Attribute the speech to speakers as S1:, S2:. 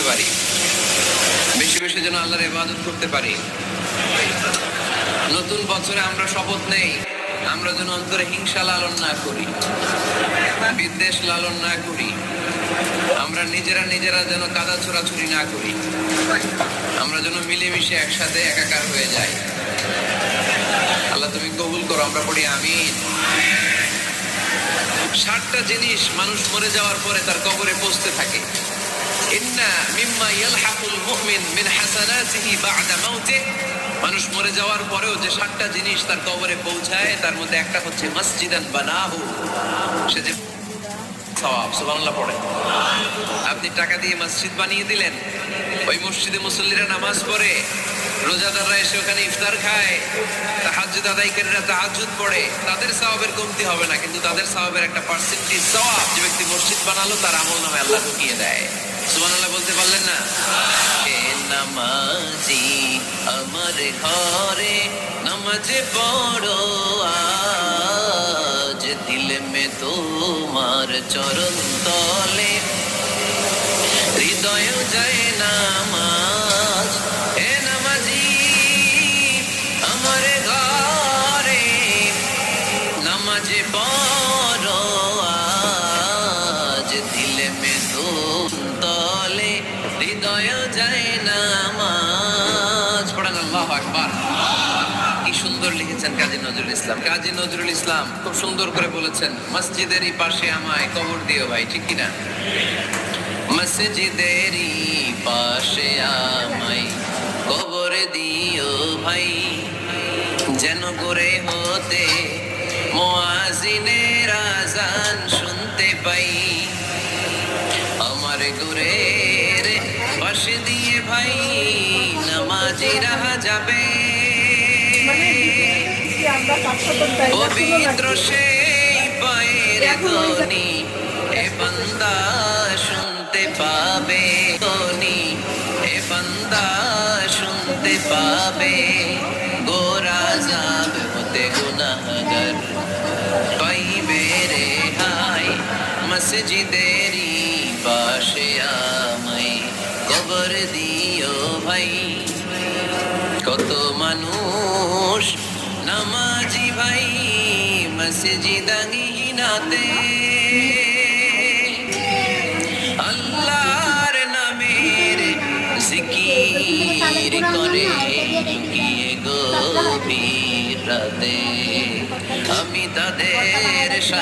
S1: পারি, বেশি বেশি যেন আল্লাহর ইবাদত করতে পারি। নতুন বছরে আমরা শপথ নেই, আমরা যেন অন্তরে হিংসা লালন না করি, বিদ্বেষ লালন না করি, আমরা নিজেরা যেন কাদা ছোড়াছুরি না করি, আমরা যেন মিলেমিশে একসাথে একাকার হয়ে যাই। আল্লাহ তুমি কবুল করো, আমরা পড়ি আমিন। 60টা জিনিস মানুষ মরে যাওয়ার পরে তার কবরে পৌঁছতে থাকে। ইন্না মিম্মা ইয়ালহাকুল মুমিন মিন হাসানাতিহি বা'দা মাউতিহি, মানুষ মরে যাওয়ার পরেও যে 60টা জিনিস তার কবরে পৌঁছায় তার মধ্যে একটা হচ্ছে মসজিদান বানাহু, সে যে সওয়াব। সুবহানাল্লাহ পড়ে। আপনি টাকা দিয়ে মসজিদ বানিয়ে দিলেন, ওই মসজিদে মুসল্লিরা নামাজ পড়ে, রোজাদাররা এসে ওখানে ইফতার খায়, তাহাজ্জুদ আদায়কারীরা তাহাজ্জুদ পড়ে, তাদের সওয়াবের কমতি হবে না, কিন্তু তাদের সওয়াবের একটা পার্সেন্টেজ সওয়াব যে ব্যক্তি মসজিদ বানালো তার আমলনামায় আল্লাহ ঢুকিয়ে দেয়। সুবহানাল্লাহ বলতে পারলেন না? এ নামাজি আমার ঘরে নামাজ পড়ো আজ, দিল মে তোমার চরণ তলে হৃদয় যায় নামাজ। এ নামাজি আমার ঘরে নামাজ পড়ো আজ, দিল মে তলে হৃদয় যায় নামাজ। পড়েন আল্লাহু আকবার। কি সুন্দর লিখেছেন কাজী নজরুল ইসলাম। কাজী নজরুল ইসলাম খুব সুন্দর করে বলেছেন, মসজিদেরই পাশে আমায় কবর দিও ভাই, ঠিক কিনা? মসজিদেরই পাশে আমায় কবর দিও ভাই, যেন করে হতে মুয়াজ্জিনের আযান শুনতে পাই। আমার ঘরের পাশে দিয়ে ভাই নামাজিরা যাবে, পবিত্র সেই পায়ের ধ্বনি এ বান্দা শুনতে পাবে, ধ্বনি এ বান্দা শুনতে পাবে। গোরা যাবে হতে গুনাহগার পাইবে রেহাই, মসজিদেরই পাশে আমায় কবর দিও ভাই। কত মানুষ নামাজি ভাই মসজিদাঙ্গিনাতে আল্লাহর নামের জিকির করে লুকিয়ে গভীর রাতে, আমি তাদের সাথে